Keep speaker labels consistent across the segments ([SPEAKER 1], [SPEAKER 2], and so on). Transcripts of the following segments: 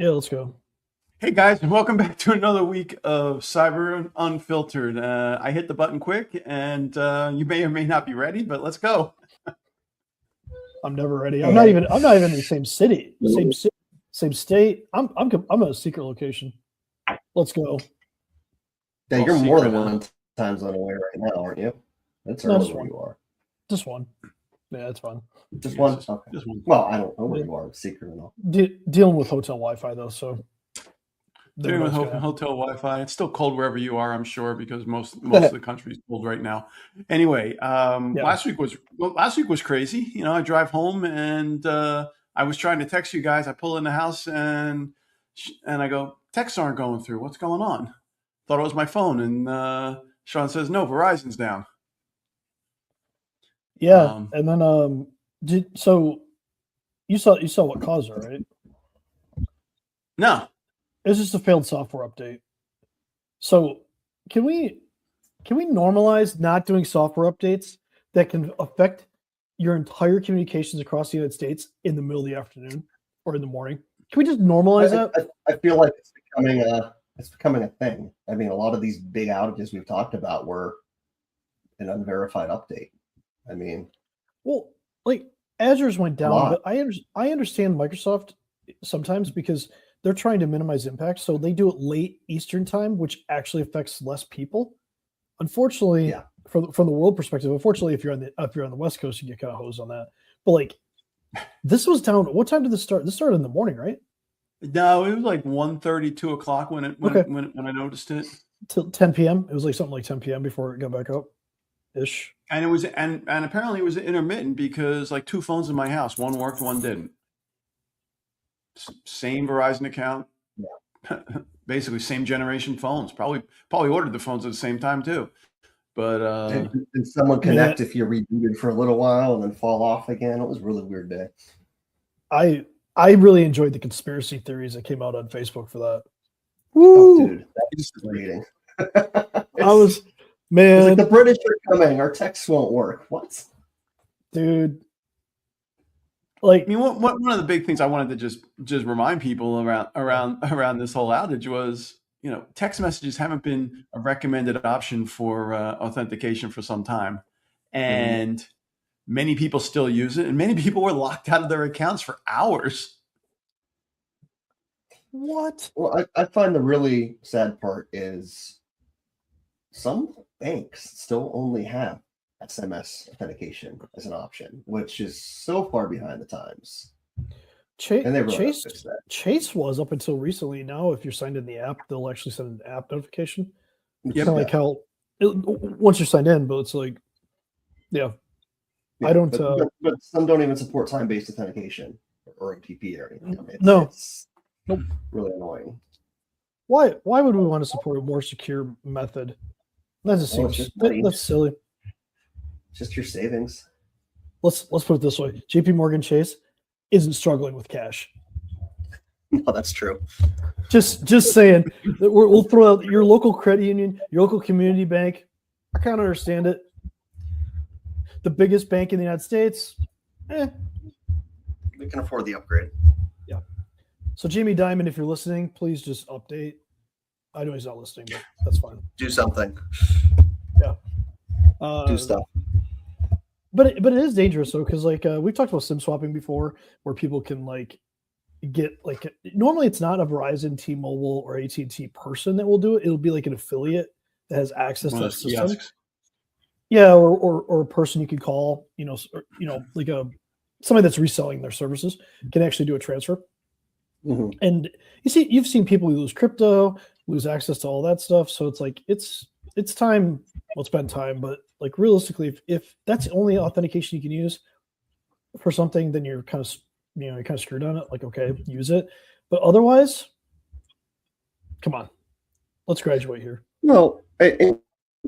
[SPEAKER 1] Yeah, let's go.
[SPEAKER 2] Hey guys, and welcome back to another week of Cyber Unfiltered. I hit the button quick, and you may or may not be ready, but let's go.
[SPEAKER 1] I'm never ready. I'm not
[SPEAKER 3] And
[SPEAKER 1] even. I'm not even in the same city, same state. I'm at a secret location. Let's go.
[SPEAKER 3] yeah,
[SPEAKER 2] Well,
[SPEAKER 3] you're more
[SPEAKER 2] secret,
[SPEAKER 3] than
[SPEAKER 2] huh?
[SPEAKER 3] one time zone away right now, aren't you? That's
[SPEAKER 1] No,
[SPEAKER 3] early
[SPEAKER 1] just
[SPEAKER 3] where
[SPEAKER 1] one.
[SPEAKER 3] you are.
[SPEAKER 1] Just one. Yeah, that's fine.
[SPEAKER 3] Just
[SPEAKER 2] Yes,
[SPEAKER 3] one?
[SPEAKER 2] just,
[SPEAKER 3] Okay.
[SPEAKER 2] just one.
[SPEAKER 3] Well, I don't know where
[SPEAKER 1] Yeah.
[SPEAKER 3] you are, secret and all.
[SPEAKER 1] Dealing with hotel Wi-Fi though, so never
[SPEAKER 2] Dealing
[SPEAKER 1] know
[SPEAKER 2] with
[SPEAKER 1] what's gonna happen.
[SPEAKER 2] hotel Wi-Fi. It's still cold wherever you are, I'm sure, because most of the country is cold right now. Anyway,
[SPEAKER 1] Yeah.
[SPEAKER 2] last week was crazy. You know, I drive home and I was trying to text you guys. I pull in the house and I go, texts aren't going through. What's going on? Thought it was my phone, and Sean says no, Verizon's down.
[SPEAKER 1] Yeah,
[SPEAKER 2] Um,
[SPEAKER 1] and then so you saw what caused it, right?
[SPEAKER 2] no,
[SPEAKER 1] It's just a failed software update. So can we normalize not doing software updates that can affect your entire communications across the United States in the middle of the afternoon or in the morning? Can we just normalize
[SPEAKER 3] I,
[SPEAKER 1] that?
[SPEAKER 3] I feel like it's becoming a thing. I mean, a lot of these big outages we've talked about were an unverified update. I mean,
[SPEAKER 1] Well, like Azure's went
[SPEAKER 3] a
[SPEAKER 1] down,
[SPEAKER 3] lot.
[SPEAKER 1] but I understand Microsoft sometimes because they're trying to minimize impact, so they do it late Eastern time, which actually affects less people. Unfortunately,
[SPEAKER 3] Yeah.
[SPEAKER 1] from the world perspective, unfortunately, if you're on the West Coast, you get kind of hosed on that. But like this was down. What time did this start? This started in the morning, right?
[SPEAKER 2] no, it was like 1:30, 2 o'clock when it when
[SPEAKER 1] Okay,
[SPEAKER 2] when I noticed it,
[SPEAKER 1] till 10 p.m. It was like something like 10 p.m. before it got back up ish.
[SPEAKER 2] and and apparently it was intermittent because like two phones in my house, one worked, one didn't. Same Verizon account,
[SPEAKER 3] Yeah.
[SPEAKER 2] basically same generation phones. Probably ordered the phones at the same time too. But
[SPEAKER 3] And someone
[SPEAKER 1] Man,
[SPEAKER 3] connect if you're rebooted for a little while and then fall off again. It was a really weird day.
[SPEAKER 1] I really enjoyed the conspiracy theories that came out on Facebook for that.
[SPEAKER 3] Oh,
[SPEAKER 1] Woo!
[SPEAKER 3] dude, that's reading.
[SPEAKER 1] I was
[SPEAKER 3] It's like the
[SPEAKER 1] man,
[SPEAKER 3] British are coming. Our texts won't work. What?
[SPEAKER 1] dude.
[SPEAKER 2] I
[SPEAKER 1] Like,
[SPEAKER 2] mean, one of the big things I wanted to just remind people around this whole outage was, you know, text messages haven't been a recommended option for authentication for some time,
[SPEAKER 3] Mhm.
[SPEAKER 2] and many people still use it, and many people were locked out of their accounts for hours.
[SPEAKER 1] what?
[SPEAKER 3] Well, I find the really sad part is some banks still only have SMS authentication as an option, which is so far behind the times. And they really have to
[SPEAKER 1] Chase
[SPEAKER 3] fix that.
[SPEAKER 1] Chase was up until recently. Now, if you're signed in the app, they'll actually send an app notification.
[SPEAKER 3] Which,
[SPEAKER 1] Kind of
[SPEAKER 2] Yep.
[SPEAKER 1] like
[SPEAKER 3] yeah,
[SPEAKER 1] how once you're signed in, but it's like, yeah, I
[SPEAKER 3] yeah.
[SPEAKER 1] don't.
[SPEAKER 3] But some don't even support time-based authentication or OTP or anything. I mean,
[SPEAKER 1] No,
[SPEAKER 3] it's
[SPEAKER 1] nope.
[SPEAKER 3] really annoying.
[SPEAKER 1] Why would we want to support a more secure method? That just
[SPEAKER 3] Well, it's
[SPEAKER 1] seems
[SPEAKER 3] just money.
[SPEAKER 1] that's silly.
[SPEAKER 3] It's just your savings.
[SPEAKER 1] Let's put it this way: J.P. Morgan Chase isn't struggling with cash.
[SPEAKER 3] No, that's true.
[SPEAKER 1] Just saying that we'll throw out your local credit union, your local community bank. I kind of understand it. The biggest bank in the United States,
[SPEAKER 3] We can afford the upgrade.
[SPEAKER 1] yeah. So Jamie Dimon, if you're listening, please just update. I know he's not listening, but that's fine.
[SPEAKER 3] Do something. Do stuff.
[SPEAKER 1] But it is dangerous though, because like we've talked about SIM swapping before, where people can like get like normally it's not a Verizon, T-Mobile, or AT&T person that will do it. It'll be like an affiliate that has access
[SPEAKER 2] One
[SPEAKER 1] to
[SPEAKER 2] of
[SPEAKER 1] that
[SPEAKER 2] those
[SPEAKER 1] system.
[SPEAKER 2] kiosks.
[SPEAKER 1] Yeah, or a person you could call, like somebody that's reselling their services can actually do a transfer.
[SPEAKER 3] Mhm.
[SPEAKER 1] And you've seen people who lose crypto, lose access to all that stuff. So it's like it's time. Well, spend time, but like realistically, if that's the only authentication you can use for something, then you're kind of screwed on it. Like, okay, use it, but otherwise, come on, let's graduate here.
[SPEAKER 3] Well, and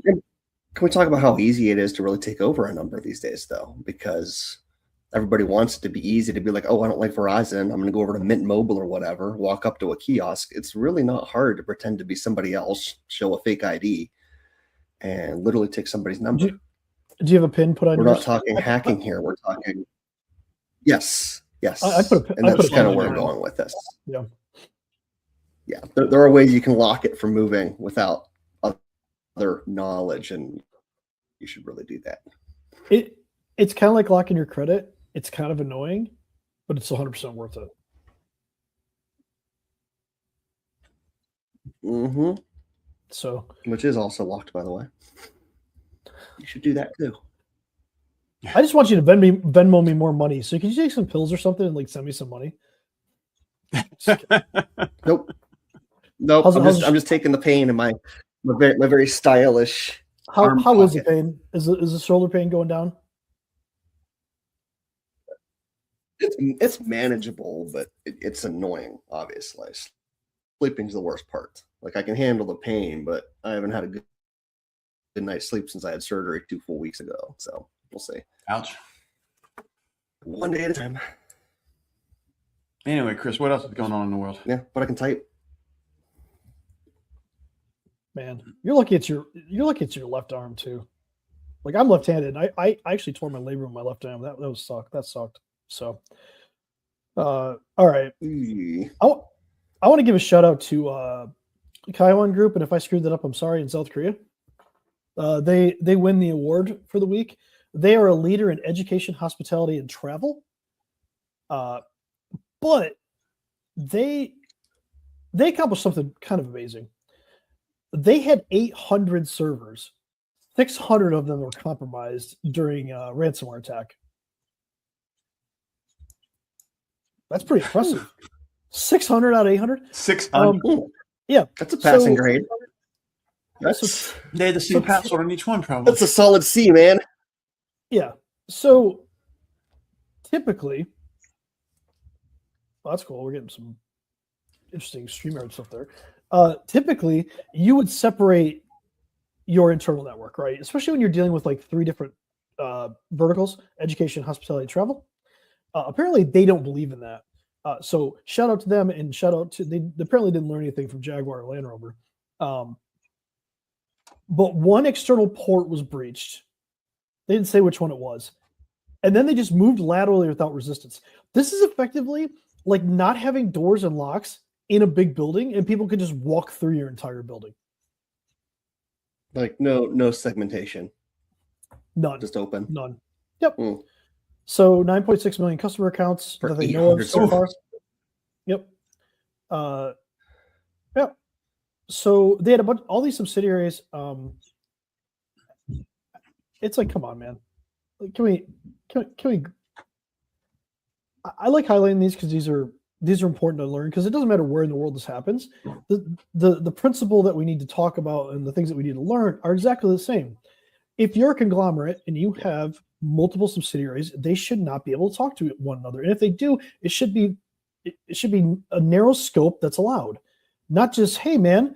[SPEAKER 3] can we talk about how easy it is to really take over a number these days, though? Because everybody wants it to be easy to be like, oh, I don't like Verizon. I'm going to go over to Mint Mobile or whatever, walk up to a kiosk. It's really not hard to pretend to be somebody else, show a fake ID, and literally take somebody's number.
[SPEAKER 1] Do you have a pin put on
[SPEAKER 3] We're
[SPEAKER 1] yours?
[SPEAKER 3] not talking hacking here. We're talking, yes.
[SPEAKER 1] I put a
[SPEAKER 3] And that's
[SPEAKER 1] pin
[SPEAKER 3] kind of
[SPEAKER 1] on
[SPEAKER 3] where I'm
[SPEAKER 1] mine.
[SPEAKER 3] going with this.
[SPEAKER 1] Yeah.
[SPEAKER 3] Yeah, there are ways you can lock it from moving without other knowledge, and you should really do that.
[SPEAKER 1] It's kind of like locking your credit. It's kind of annoying, but it's 100% worth it.
[SPEAKER 3] Mm-hmm.
[SPEAKER 1] So,
[SPEAKER 3] Which is also locked, by the way. You should do that too.
[SPEAKER 1] I just want you to Venmo me more money. So, can you take some pills or something and like send me some money?
[SPEAKER 3] Nope. I'm just taking the pain in my very stylish.
[SPEAKER 1] How is the pain? Is the shoulder pain going down?
[SPEAKER 3] It's manageable, but it's annoying. Obviously, sleeping's the worst part. Like I can handle the pain, but I haven't had a good night's sleep since I had surgery 2 full weeks ago. So we'll see.
[SPEAKER 2] Ouch.
[SPEAKER 3] One day at a time.
[SPEAKER 2] Anyway, Chris, what else is going on in the world?
[SPEAKER 3] Yeah, but I can type.
[SPEAKER 1] Man, you're lucky it's your left arm too. Like I'm left-handed. I actually tore my labrum in my left arm. That was sucked. That sucked. So, all right. I want to give a shout out to Kaiwan Group, and if I screwed that up, I'm sorry. In South Korea, they win the award for the week. They are a leader in education, hospitality, and travel. But they accomplished something kind of amazing. They had 800 servers. 600 of them were compromised during a ransomware attack. That's pretty impressive. 600 out of 800?
[SPEAKER 2] 600.
[SPEAKER 1] Yeah.
[SPEAKER 3] That's a passing grade.
[SPEAKER 2] They had the same password on each one, probably.
[SPEAKER 3] That's a solid C, man.
[SPEAKER 1] Yeah. So typically, well, that's cool. We're getting some interesting StreamYard stuff there. Typically, you would separate your internal network, right? Especially when you're dealing with like 3 different verticals: education, hospitality, travel. Apparently, they don't believe in that. So shout out to them, and shout out to they apparently didn't learn anything from Jaguar or Land Rover. But one external port was breached. They didn't say which one it was. And then they just moved laterally without resistance. This is effectively like not having doors and locks in a big building, and people could just walk through your entire building.
[SPEAKER 3] Like no segmentation.
[SPEAKER 1] None.
[SPEAKER 3] Just open.
[SPEAKER 1] None. Yep. So 9.6 million customer accounts that they know of so far. Yep. Yeah. So they had all these subsidiaries. It's like, come on, man. Like, can we? I like highlighting these because these are important to learn, because it doesn't matter where in the world this happens. The principle that we need to talk about and the things that we need to learn are exactly the same. If you're a conglomerate and you have multiple subsidiaries, they should not be able to talk to one another. And if they do, it should be a narrow scope that's allowed. Not just, hey man,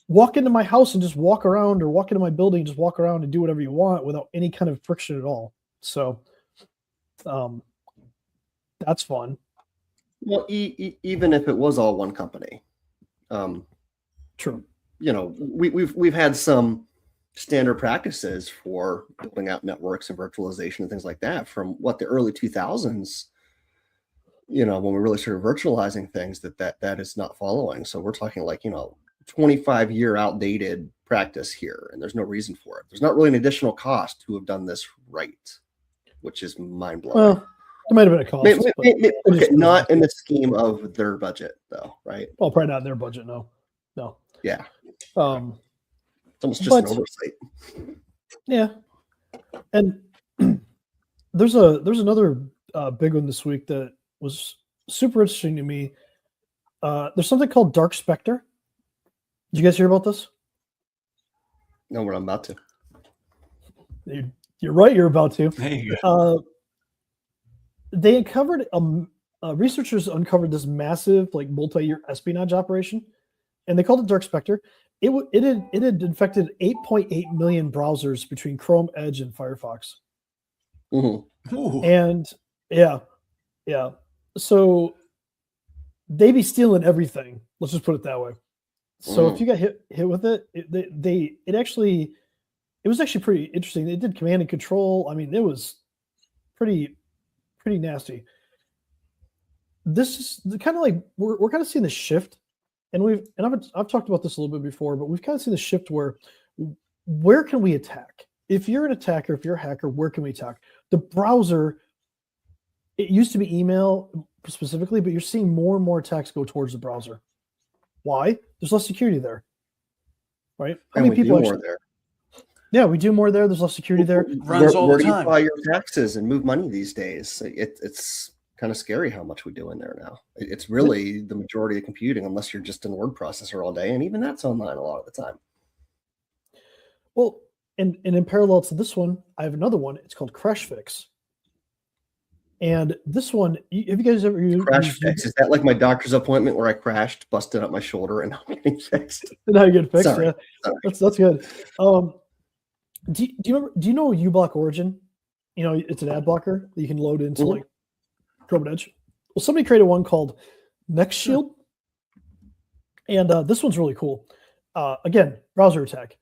[SPEAKER 1] walk into my house and just walk around, or walk into my building and just walk around and do whatever you want without any kind of friction at all. So that's fun.
[SPEAKER 3] Well, even if it was all one company,
[SPEAKER 1] true.
[SPEAKER 3] You know, we've had some standard practices for building out networks and virtualization and things like that from the early 2000s. You know, when we really started virtualizing things, that is not following. So we're talking like 25-year outdated practice here, and there's no reason for it. There's not really an additional cost to have done this right, which is mind blowing.
[SPEAKER 1] Well, there might have been a cost.
[SPEAKER 3] Okay, not in the scheme of their budget, though, right?
[SPEAKER 1] Well, probably not in their budget. No.
[SPEAKER 3] Yeah. It's almost just an oversight.
[SPEAKER 1] Yeah. And there's another big one this week that was super interesting to me. There's something called Dark Spectre. Did you guys hear about this?
[SPEAKER 3] No, we're not about to.
[SPEAKER 1] You're right. You're about to.
[SPEAKER 2] There you go.
[SPEAKER 1] They uncovered researchers uncovered this massive, like, multi-year espionage operation, and they called it Dark Spectre. It had infected 8.8 million browsers between Chrome, Edge, and Firefox. And yeah. So they be stealing everything. Let's just put it that way. So if you got hit with it, it was actually pretty interesting. They did command and control. I mean, it was pretty nasty. This is kind of like we're kind of seeing the shift I've talked about this a little bit before, but we've kind of seen the shift where can we attack? If you're an attacker, if you're a hacker, where can we attack? The browser, it used to be email specifically, but you're seeing more and more attacks go towards the browser. Why? There's less security there, right? How many people
[SPEAKER 3] more there?
[SPEAKER 1] Yeah, we do more there. There's less security there.
[SPEAKER 2] Runs all the time.
[SPEAKER 3] Where do you file your taxes and move money these days? It's kind of scary how much we do in there now. It's really the majority of computing, unless you're just in word processor all day, and even that's online a lot of the time.
[SPEAKER 1] Well, and in parallel to this one, I have another one. It's called Crash Fix. And this one, have you guys ever used
[SPEAKER 3] Crash Fix? Is that like my doctor's appointment where I crashed, busted up my shoulder, and I'm getting fixed?
[SPEAKER 1] Now you get fixed.
[SPEAKER 3] Sorry.
[SPEAKER 1] Yeah, that's good. Do you know uBlock Origin? You know, it's an ad blocker that you can load into like Chrome and Edge. Well, somebody created one called Next Shield, and this one's really cool. Again, browser attack.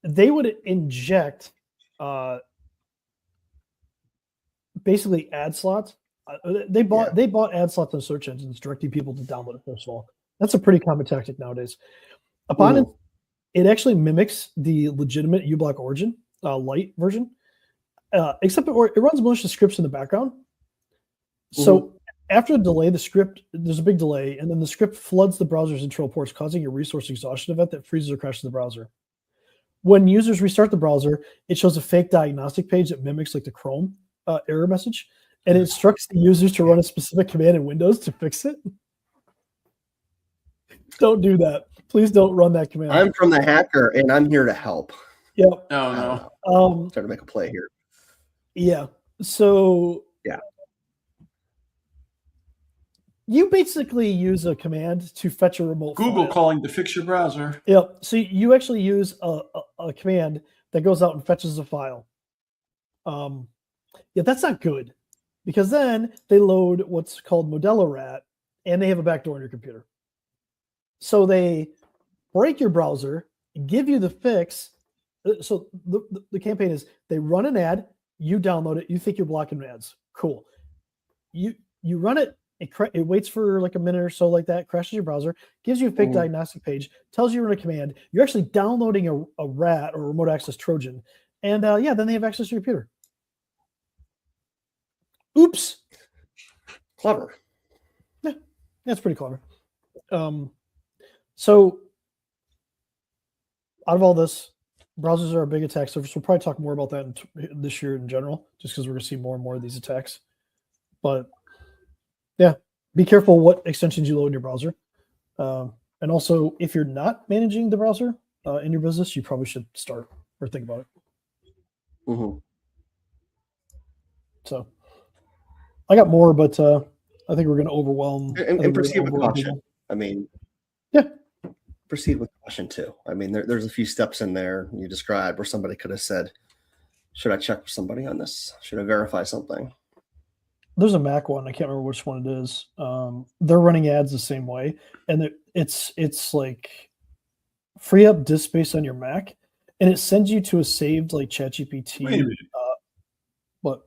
[SPEAKER 1] They would inject basically ad slots. They bought ad slots on search engines, directing people to download it. First of all, that's a pretty common tactic nowadays. Upon it actually mimics the legitimate uBlock Origin Lite version, except it runs malicious scripts in the background. So after the delay, there's a big delay, and then the script floods the browser's internal ports, causing a resource exhaustion event that freezes or crashes the browser. When users restart the browser, it shows a fake diagnostic page that mimics like the Chrome error message, and it instructs the users to run a specific command in Windows to fix it. Don't do that. Please don't run that command.
[SPEAKER 3] I'm from the hacker, and I'm here to help.
[SPEAKER 1] Yep.
[SPEAKER 2] Oh, no.
[SPEAKER 3] Trying to make a play here.
[SPEAKER 1] Yeah. So
[SPEAKER 3] yeah,
[SPEAKER 1] you basically use a command to fetch a remote
[SPEAKER 2] Google
[SPEAKER 1] file.
[SPEAKER 2] calling to fix your browser.
[SPEAKER 1] Yep. So you actually use a command that goes out and fetches a file. Yeah, that's not good, because then they load what's called Modelo Rat, and they have a backdoor on your computer. So they break your browser, give you the fix. So the campaign is they run an ad, you download it, you think you're blocking ads. Cool. You run it, it waits for like a minute or so like that, crashes your browser, gives you a fake diagnostic page, tells you to run a command. You're actually downloading a rat or a remote access Trojan. And then they have access to your computer. Oops.
[SPEAKER 3] Clever.
[SPEAKER 1] Yeah, that's pretty clever. So out of all this, browsers are a big attack surface. We'll probably talk more about that this year in general, just because we're going to see more and more of these attacks. But yeah, be careful what extensions you load in your browser. And also, if you're not managing the browser in your business, you probably should start or think about it. So I got more, but I think we're going to overwhelm.
[SPEAKER 3] And proceed with caution. I mean,
[SPEAKER 1] yeah.
[SPEAKER 3] Proceed with caution too. I mean, there's a few steps in there you described where somebody could have said, should I check with somebody on this? Should I verify something?
[SPEAKER 1] There's a Mac one. I can't remember which one it is. They're running ads the same way. And it's like free up disk space on your Mac, and it sends you to a saved like ChatGPT.
[SPEAKER 2] Wait a minute.
[SPEAKER 1] What?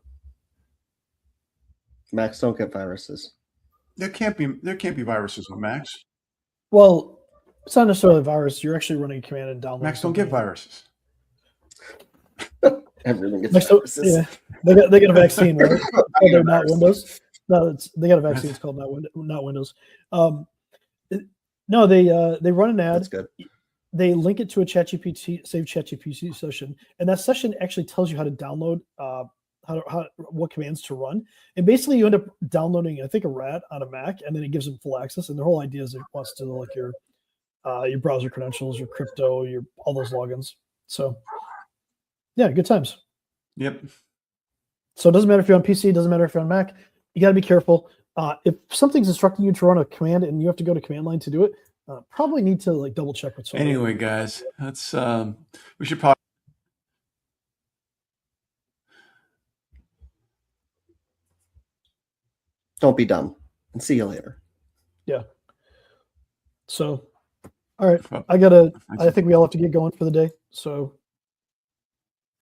[SPEAKER 3] Macs don't get viruses.
[SPEAKER 2] There can't be viruses on Macs.
[SPEAKER 1] Well, it's not necessarily a virus. You're actually running a command and downloading.
[SPEAKER 2] Macs don't get viruses.
[SPEAKER 3] Everything gets viruses.
[SPEAKER 1] Yeah, they get a vaccine, right? They're not Windows. No, they got a vaccine. It's called not Windows. No, they run an ad.
[SPEAKER 3] That's good.
[SPEAKER 1] They link it to a ChatGPT saved ChatGPT session, and that session actually tells you how to download what commands to run. And basically, you end up downloading, I think, a rat on a Mac, and then it gives them full access. And the whole idea is it wants to like your browser credentials, your crypto, all those logins. So, yeah, good times.
[SPEAKER 2] Yep.
[SPEAKER 1] So it doesn't matter if you're on PC, it doesn't matter if you're on Mac. You got to be careful. If something's instructing you to run a command and you have to go to command line to do it, probably need to like double check with someone.
[SPEAKER 2] Anyway, guys, that's we should probably.
[SPEAKER 3] Don't be dumb. And see you later.
[SPEAKER 1] Yeah. So, all right. I think we all have to get going for the day. So